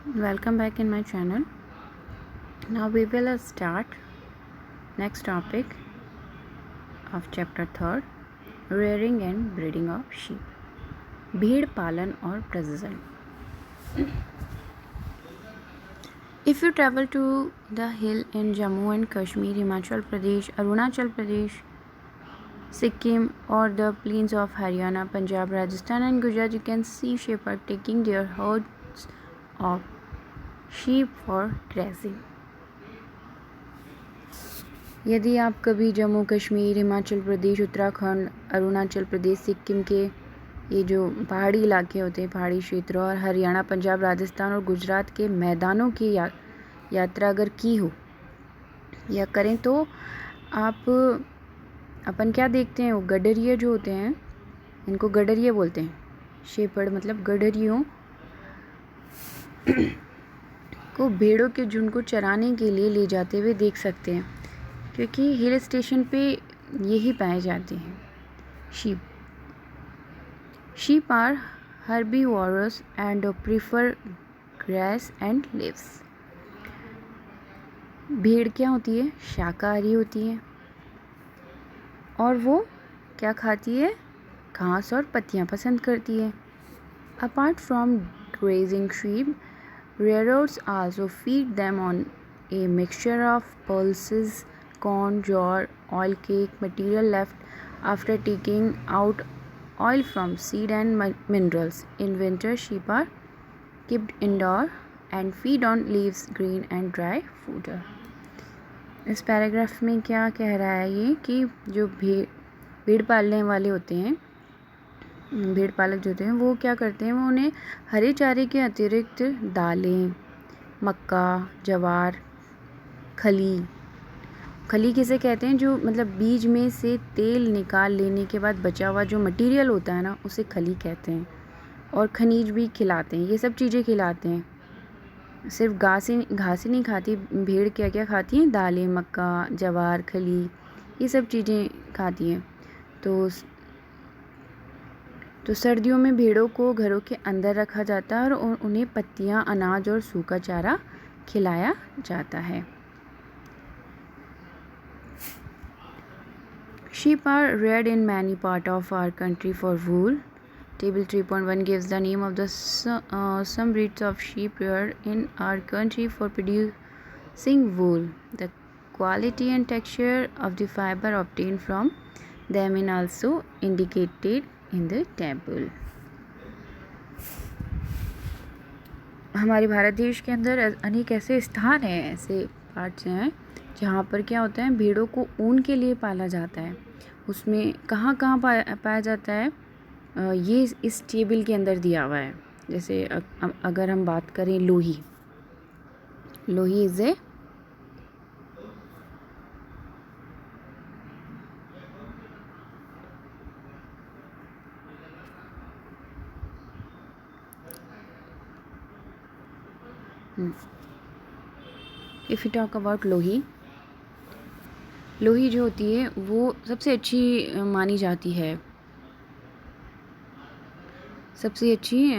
Welcome back in my channel. Now we will start next topic of chapter 3rd, rearing and breeding of sheep. भेड़ पालन और प्रजनन. If you travel to the hill in Jammu and Kashmir, Himachal Pradesh, Arunachal Pradesh, Sikkim or the plains of Haryana, Punjab, Rajasthan and Gujarat, you can see shepherds taking their herds of sheep for grazing. यदि आप कभी जम्मू कश्मीर, हिमाचल प्रदेश, उत्तराखंड, अरुणाचल प्रदेश, सिक्किम के ये जो पहाड़ी इलाके होते हैं, पहाड़ी क्षेत्र, और हरियाणा, पंजाब, राजस्थान और गुजरात के मैदानों की यात्रा अगर की हो या करें तो आप अपन क्या देखते हैं, वो गडरिये जो होते हैं, इनको गडरिये बोलते हैं. शेपर्ड मतलब गडरियों को भेड़ों के झुंड को चराने के लिए ले जाते हुए देख सकते हैं, क्योंकि हिल स्टेशन पे यही पाए जाते हैं sheep. Sheep are herbivorous and prefer grass and leaves. भेड़ क्या होती है? शाकाहारी होती है और वो क्या खाती है? घास और पत्तियाँ पसंद करती है. Apart from grazing sheep, rearers also feed them on a mixture of pulses, corn, jowar, oil cake material left after taking out oil from seed and minerals. In winter, sheep are kept indoor and feed on leaves, green and dry fodder. इस paragraph में क्या कह रहा है ये कि जो भेड़ पालने वाले होते हैं, भेड़ पालक जो होते हैं, वो क्या करते हैं, वो उन्हें हरे चारे के अतिरिक्त दालें, मक्का, जवार, खली किसे कहते हैं? जो मतलब बीज में से तेल निकाल लेने के बाद बचा हुआ जो मटेरियल होता है ना, उसे खली कहते हैं. और खनिज भी खिलाते हैं, ये सब चीज़ें खिलाते हैं. सिर्फ घास ही नहीं खाती भेड़, क्या क्या खाती हैं? दालें, मक्का, जवार, खली, ये सब चीज़ें खाती हैं. तो सर्दियों में भेड़ों को घरों के अंदर रखा जाता है और उन्हें पत्तियां, अनाज और सूखा चारा खिलाया जाता है. Sheep are reared in many parts of our country for wool. Table 3.1 gives the name of the some breeds of sheep reared in our country for producing wool. The quality and texture of the fiber obtained from them is also indicated in the table. हमारे भारत देश के अंदर अनेक ऐसे स्थान हैं, ऐसे parts हैं जहाँ पर क्या होता है, भेड़ों को ऊन के लिए पाला जाता है. उसमें कहाँ कहाँ पाया जाता है, ये इस टेबल के अंदर दिया हुआ है. जैसे अगर हम बात करें Lohi is a if you talk about Lohi जो होती है वो सबसे अच्छी मानी जाती है, सबसे अच्छी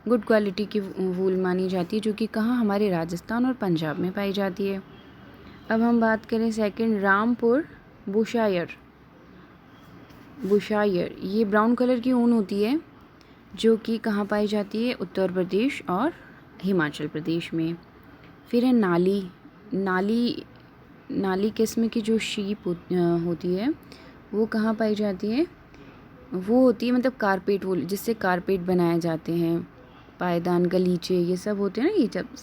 गुड क्वालिटी की वूल मानी जाती है, जो कि कहाँ? हमारे राजस्थान और पंजाब में पाई जाती है. अब हम बात करें सेकंड, रामपुर बुशायर. ये ब्राउन कलर की ऊन होती है, जो कि कहाँ पाई जाती है? उत्तर प्रदेश और हिमाचल प्रदेश में. फिर है नाली किस्म की जो शीप होती है, वो कहाँ पाई जाती है? वो होती है मतलब कारपेट वूल, जिससे कारपेट बनाए जाते हैं, पायदान, गलीचे, ये सब होते हैं ना,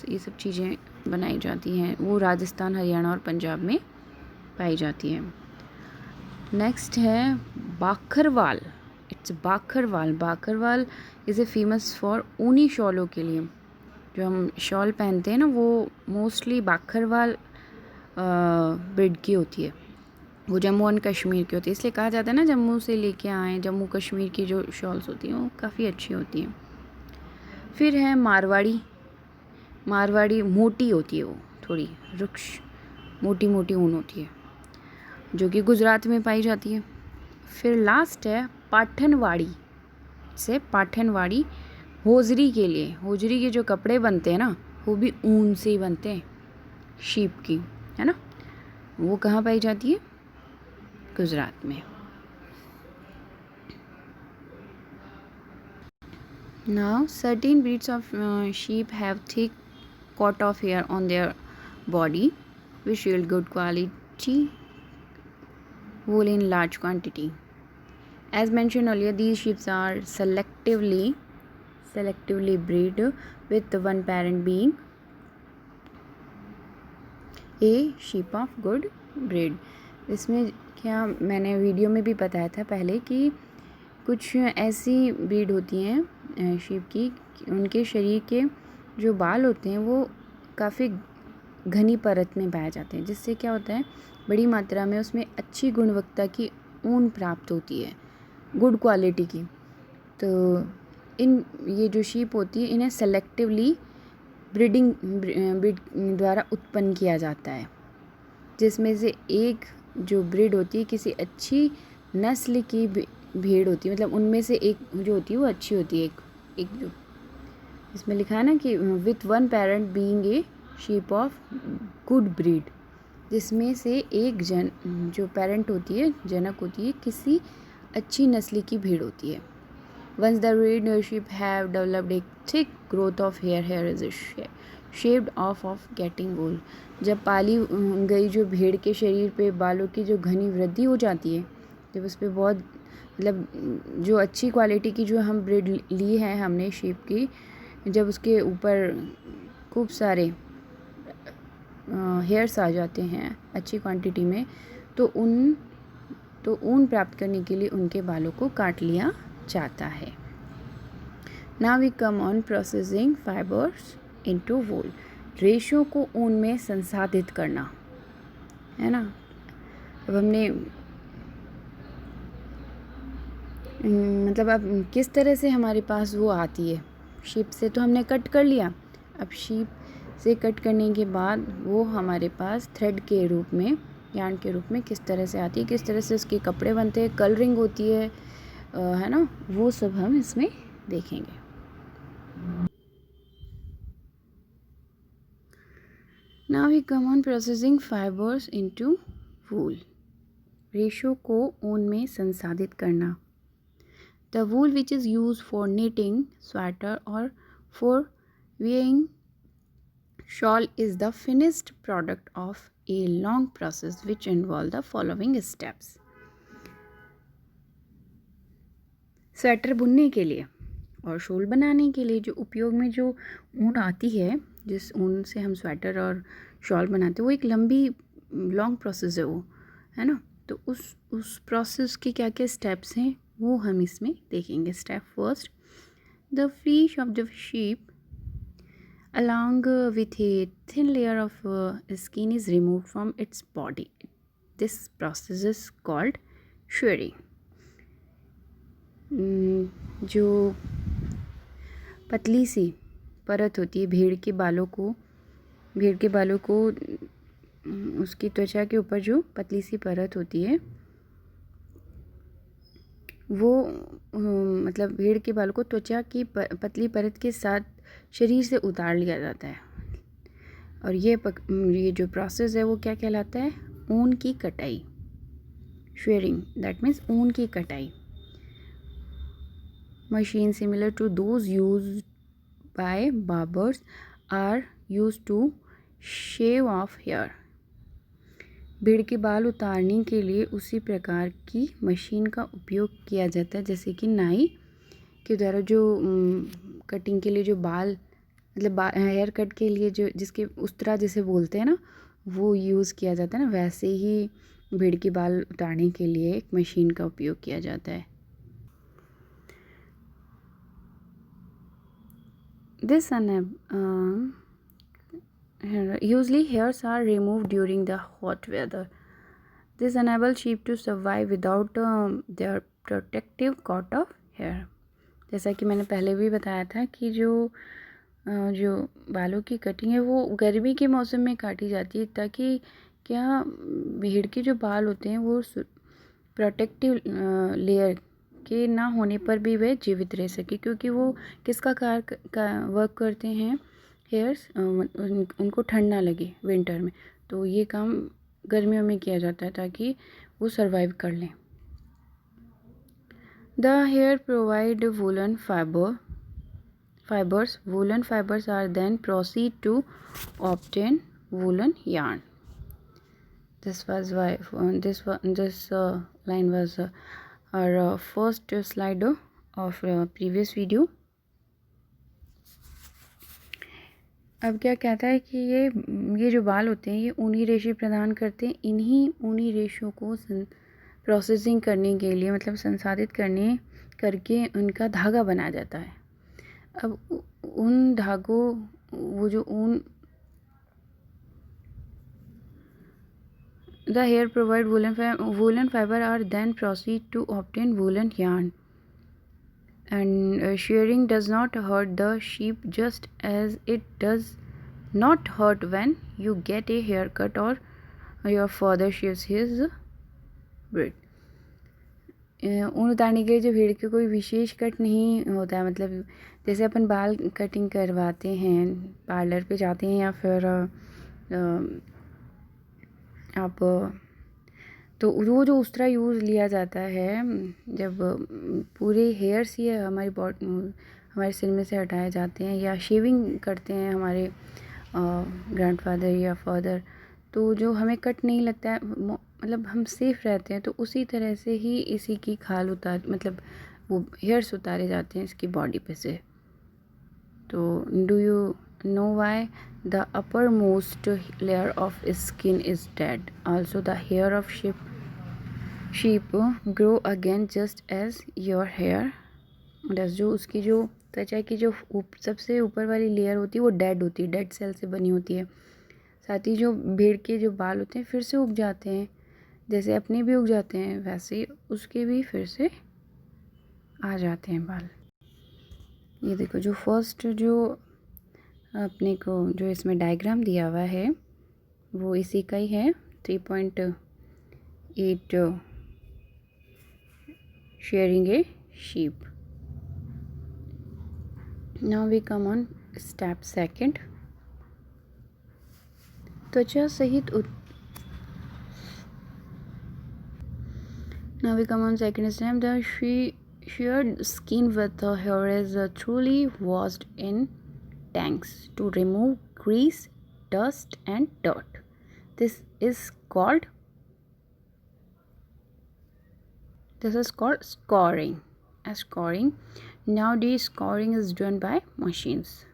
ये सब चीज़ें बनाई जाती हैं, वो राजस्थान, हरियाणा और पंजाब में पाई जाती हैं. नेक्स्ट है बाखरवाल. बाखरवाल इज़ ए फेमस फॉर ऊनी शॉलों के लिए. जो हम शॉल पहनते हैं ना, वो मोस्टली बाखरवाल ब्रीड की होती है. वो जम्मू एंड कश्मीर की होती है, इसलिए कहा जाता है ना, जम्मू से लेके आए. जम्मू कश्मीर की जो शॉल्स होती हैं वो काफ़ी अच्छी होती हैं. फिर है मारवाड़ी मोटी होती है, वो थोड़ी रुक्ष मोटी ऊन होती है, जो कि गुजरात में पाई जाती है. फिर लास्ट है पाठनवाड़ी. होजरी के लिए, होजरी के जो कपड़े बनते हैं ना वो भी ऊन से ही बनते हैं, शीप की, है ना। वो कहाँ पाई जाती है? गुजरात में। Now, certain breeds of sheep have thick coat of hair on their body, which yield good quality wool in large quantity. As mentioned earlier, these sheep are selectively bred, with one parent being a sheep of good breed. इसमें क्या मैंने video में भी बताया था पहले कि कुछ ऐसी ब्रीड होती हैं शीप की, उनके शरीर के जो बाल होते हैं वो काफ़ी घनी परत में पाए जाते हैं, जिससे क्या होता है बड़ी मात्रा में उसमें अच्छी गुणवत्ता की ऊन प्राप्त होती है, गुड क्वालिटी की। तो ये जो शीप होती है इन्हें सेलेक्टिवली ब्रीड द्वारा उत्पन्न किया जाता है, जिसमें से एक जो ब्रीड होती है किसी अच्छी नस्ल की भेड़ होती है, मतलब उनमें से एक जो होती है वो अच्छी होती है। एक जो इसमें लिखा है ना कि with one parent being a sheep of good breed, जिसमें से एक जो पेरेंट होती है, जनक होती है, किसी अच्छी नस्ल की भेड़ होती है। Once the breed sheep have developed a thick growth of hair is shaped of getting wool. जब पाली गई जो भेड़ के शरीर पे बालों की जो घनी वृद्धि हो जाती है, जब उस पर बहुत मतलब जो अच्छी क्वालिटी की जो हम ब्रीड ली है हमने शीप की, जब उसके ऊपर खूब सारे हेयर्स आ जाते हैं अच्छी क्वांटिटी में, तो ऊन प्राप्त करने के लिए उनके बालों को काट लिया जाता है। Now we come on processing fibres into wool. रेशों को ऊन में संसाधित करना, है ना। अब हमने मतलब अब किस तरह से हमारे पास वो आती है, शीप से तो हमने कट कर लिया। अब शीप से कट करने के बाद वो हमारे पास थ्रेड के रूप में, यार्न के रूप में किस तरह से आती है, किस तरह से उसके कपड़े बनते हैं, कलरिंग होती है ना, वो सब हम इसमें देखेंगे। Now we come on processing fibres into wool. रेशो को ऊन में संसाधित करना। The wool which is used for knitting sweater or for weaving shawl is the finished product of a long process which involve the following steps. Sweater बुनने के लिए और शॉल बनाने के लिए जो उपयोग में जो ऊन आती है, जिस ऊन से हम स्वेटर और शॉल बनाते हैं, वो एक लंबी लॉन्ग प्रोसेस है वो, है ना। तो उस प्रोसेस के क्या क्या स्टेप्स हैं वो हम इसमें देखेंगे। Step first, the fleece of the sheep along with a thin layer of skin is removed from its body. This process is called shearing. जो पतली सी परत होती है भेड़ के बालों को उसकी त्वचा के ऊपर जो पतली सी परत होती है वो मतलब भेड़ के बालों को त्वचा की पतली परत के साथ शरीर से उतार लिया जाता है। और ये जो प्रोसेस है वो क्या कहलाता है? ऊन की कटाई, शेयरिंग, दैट मीन्स ऊन की कटाई। Machine similar to those used by barbers are used to shave off hair. भेड़ के बाल उतारने के लिए उसी प्रकार की मशीन का उपयोग किया जाता है जैसे कि नाई के द्वारा जो कटिंग के लिए जो बाल मतलब हेयर कट के लिए जो जिसके उस्तरा जिसे बोलते हैं ना, वो यूज़ किया जाता है ना, वैसे ही भेड़ के बाल उतारने के लिए एक मशीन का उपयोग किया जाता है। This usually hairs are removed during the hot weather. This enables sheep to survive without their protective coat of hair. जैसा कि मैंने पहले भी बताया था कि जो बालों की कटिंग है वो गर्मी के मौसम में काटी जाती है ताकि क्या भेड़ के जो बाल होते हैं वो प्रोटेक्टिव लेयर के ना होने पर भी वे जीवित रह सके, क्योंकि वो किसका वर्क करते हैं, हेयर्स, उनको ठंड ना लगे विंटर में, तो ये काम गर्मियों में किया जाता है ताकि वो सरवाइव कर लें। The hair provide woollen fibers. Woolen fibers are then proceed to obtain woolen yarn. This was why this line was our first slide of previous video. अब क्या कहता है कि ये जो बाल होते हैं ये ऊनी रेशे प्रदान करते हैं। इन्हीं ऊनी रेशों को प्रोसेसिंग करने के लिए, मतलब संसाधित करके उनका धागा बनाया जाता है। अब उन धागों, वो जो ऊन, the hair provide woollen fibre are then proceed to obtain woollen yarn, and shearing does not hurt the sheep just as it does not hurt when you get a haircut or your father shaves his beard. ऊन उतारने के लिए जो भेड़ के कोई विशेष cut नहीं होता है, मतलब जैसे अपन बाल कटिंग करवाते हैं, पार्लर पे जाते हैं या फिर आप, तो वो जो उस्तरा यूज़ लिया जाता है जब पूरे हेयर्स ही हमारे सिर में से हटाए जाते हैं या शेविंग करते हैं हमारे ग्रैंडफादर या फादर, तो जो हमें कट नहीं लगता है, मतलब हम सेफ रहते हैं। तो उसी तरह से ही इसी की खाल मतलब वो हेयर्स उतारे जाते हैं इसकी बॉडी पे से। तो do you know why the upper most layer of skin is dead, also the hair of sheep grow again just as your hair does. जो उसकी जो त्वचा की जो सबसे ऊपर वाली लेयर होती है वो डेड होती है, डेड सेल से बनी होती है। साथ ही जो भेड़ के जो बाल होते हैं फिर से उग जाते हैं, जैसे अपने भी उग जाते हैं वैसे ही उसके भी फिर से आ जाते हैं बाल। ये देखो जो फर्स्ट जो अपने को जो इसमें डायग्राम दिया हुआ है वो इसी का ही है, 3.8 shearing a sheep. Now we come on step second. त्वचा सहित Now we come on second step. The sheared skin with the hair is truly washed in tanks to remove grease, dust and dirt. This is called scoring. Nowadays scoring is done by machines.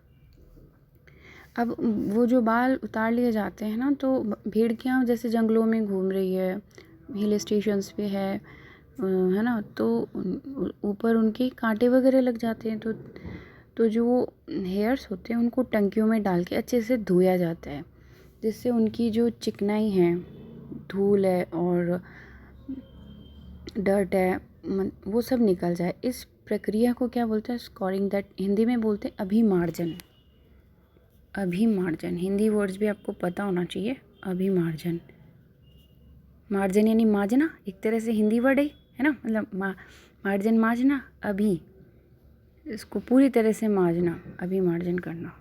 अब वो जो बाल उतार लिए जाते हैं ना, तो भेड़ियाँ जैसे जंगलों में घूम रही है, हिल स्टेशंस पे है ना, तो ऊपर उनके कांटे वगैरह लग जाते हैं, तो जो हेयर्स होते हैं उनको टंकियों में डाल के अच्छे से धोया जाता है, जिससे उनकी जो चिकनाई है, धूल है और डर्ट है, वो सब निकल जाए। इस प्रक्रिया को क्या बोलते हैं, स्कोरिंग। दैट हिंदी में बोलते हैं अभिमार्जन। हिंदी वर्ड्स भी आपको पता होना चाहिए। अभिमार्जन, मार्जन यानी माजना, एक तरह से हिंदी वर्ड है ना, मतलब मार्जन माजना, अभी इसको पूरी तरह से माजना, अभिमार्जन करना।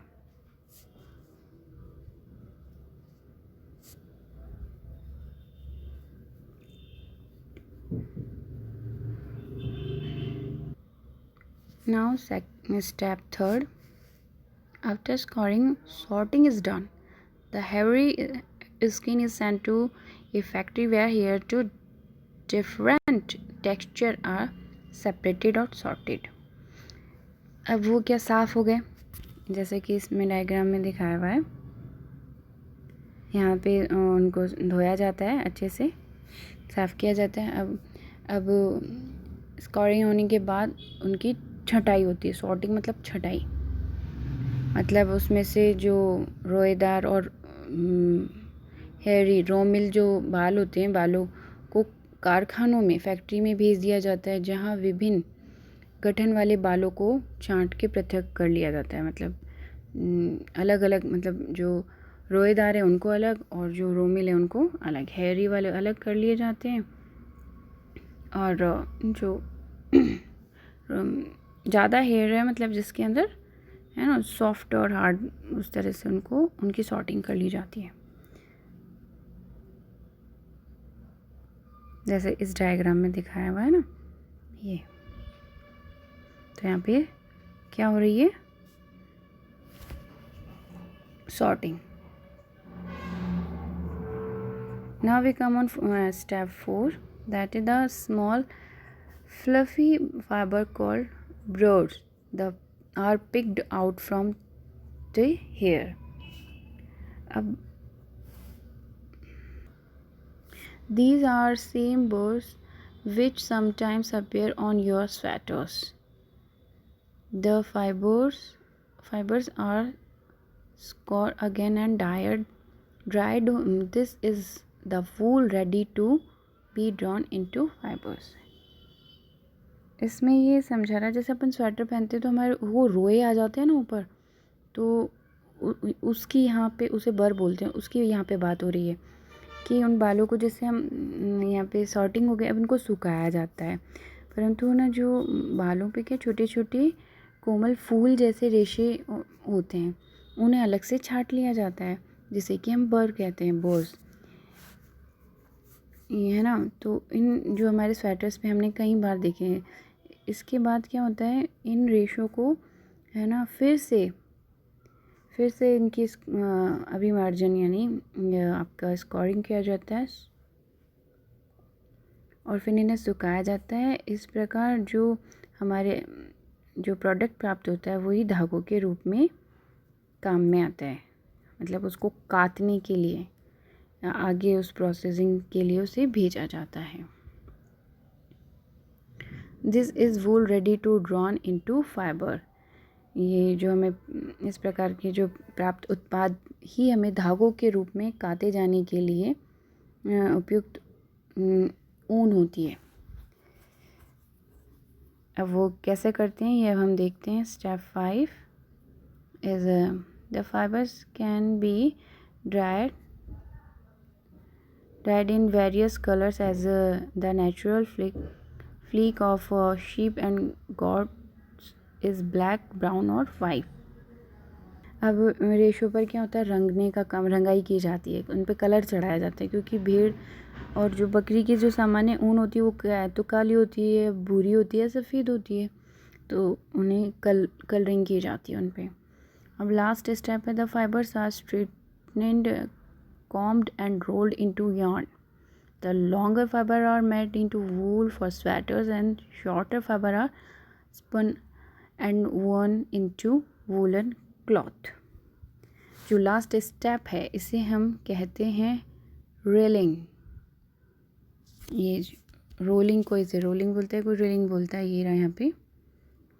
Now step third. After scoring, sorting is done. The hairy skin is sent to a factory where hair to different texture are separated और sorted. अब वो क्या साफ़ हो गए, जैसे कि इसमें डायग्राम में दिखाया हुआ है। यहाँ पे उनको धोया जाता है, अच्छे से साफ़ किया जाता है। अब स्कोरिंग होने के बाद उनकी छटाई होती है। सॉर्टिंग मतलब छटाई, मतलब उसमें से जो रोएदार और हेयरी रॉ मिल जो बाल होते हैं, बालों को कारखानों में, फैक्ट्री में भेज दिया जाता है, जहाँ विभिन्न गठन वाले बालों को छांट के पृथक कर लिया जाता है। मतलब अलग अलग, मतलब जो रोएदार है उनको अलग और जो रॉ मिल है उनको अलग, हेयरी वाले अलग कर लिए जाते हैं और जो ज़्यादा हेयर है मतलब जिसके अंदर है ना सॉफ्ट और हार्ड, उस तरह से उनको उनकी सॉर्टिंग कर ली जाती है। जैसे इस डायग्राम में दिखाया हुआ है ना ये, तो यहाँ पे क्या हो रही है, sorting. Now we come on step 4, that is the small fluffy fiber called broods are picked out from the hair. अब these are same burrs which sometimes appear on your sweaters. The fibers are scored again and dried. This is the wool ready to be drawn into fibers. इसमें ये समझा रहा है जैसे अपन sweater पहनते हैं तो हमारे वो रोए आ जाते हैं ना ऊपर, तो उसकी यहाँ पे उसे बर बोलते हैं, उसकी यहाँ पे बात हो रही है कि उन बालों को जैसे हम यहाँ पे सॉर्टिंग हो गई, अब इनको सुखाया जाता है, परंतु ना जो बालों पे क्या छोटे छोटे कोमल फूल जैसे रेशे होते हैं उन्हें अलग से छांट लिया जाता है, जिसे कि हम बर कहते हैं, बोर्स, ये है ना। तो इन जो हमारे स्वेटर्स पे हमने कई बार देखे हैं। इसके बाद क्या होता है, इन रेशों को है ना फिर से इनकी अभिमार्जन यानी आपका स्कोरिंग किया जाता है और फिर इन्हें सुखाया जाता है। इस प्रकार जो हमारे जो प्रोडक्ट प्राप्त होता है वही धागों के रूप में काम में आता है, मतलब उसको काटने के लिए आगे उस प्रोसेसिंग के लिए उसे भेजा जाता है। This is wool ready to drawn into fibre. ये जो हमें इस प्रकार के जो प्राप्त उत्पाद ही हमें धागों के रूप में काटे जाने के लिए उपयुक्त ऊन होती है। अब वो कैसे करते हैं ये हम देखते हैं। Step 5 is the fibres can be dried in various colors as the natural fleek of sheep and goats is black, brown और white। अब रेशों पर क्या होता है, रंगने का काम, रंगाई की जाती है, उन पे कलर चढ़ाया जाता है, क्योंकि भेड़ और जो बकरी की जो सामान्य ऊन होती है वो क्या है, तो काली होती है, भूरी होती है, सफ़ेद होती है, तो उन्हें कलरिंग की जाती है उन पे। अब लास्ट स्टेप है the fibres are straightened, combed and rolled into yarn. The longer fiber are made into wool for sweaters and shorter fiber are spun and woven into woolen cloth. जो last step है इसे हम कहते हैं railing. ये rolling को इसे rolling बोलता है, कोई रेलिंग बोलता है, ये रहा यहाँ पे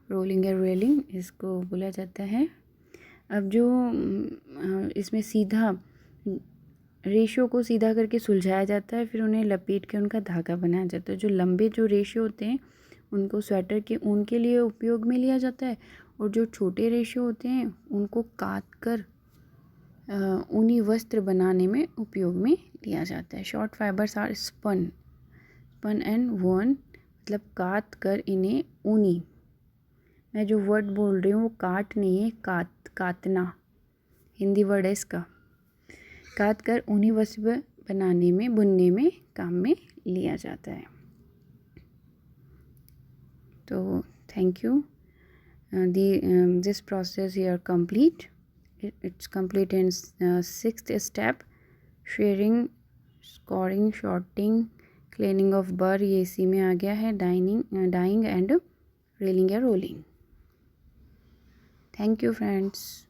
रोलिंग है, रेलिंग इसको बोला जाता है। अब जो इसमें सीधा रेशो को सीधा करके सुलझाया जाता है, फिर उन्हें लपेट के उनका धागा बनाया जाता है। जो लंबे जो रेशो होते हैं उनको स्वेटर के ऊन के लिए उपयोग में लिया जाता है, और जो छोटे रेशो होते हैं उनको काट कर ऊनी वस्त्र बनाने में उपयोग में लिया जाता है। Short fibres are spun and woven, मतलब काट कर इन्हें ऊनी, मैं जो वर्ड बोल रही हूँ वो काट नहीं है, काटना हिंदी वर्ड है इसका, काट कर ऊनी वस्त्र बनाने में, बुनने में काम में लिया जाता है। तो thank you. This process here complete, it's complete in 6th step, shearing, scouring, sorting, cleaning of burr, ये इसी में आ गया है, डाइंग एंड रेलिंग या रोलिंग। Thank you friends.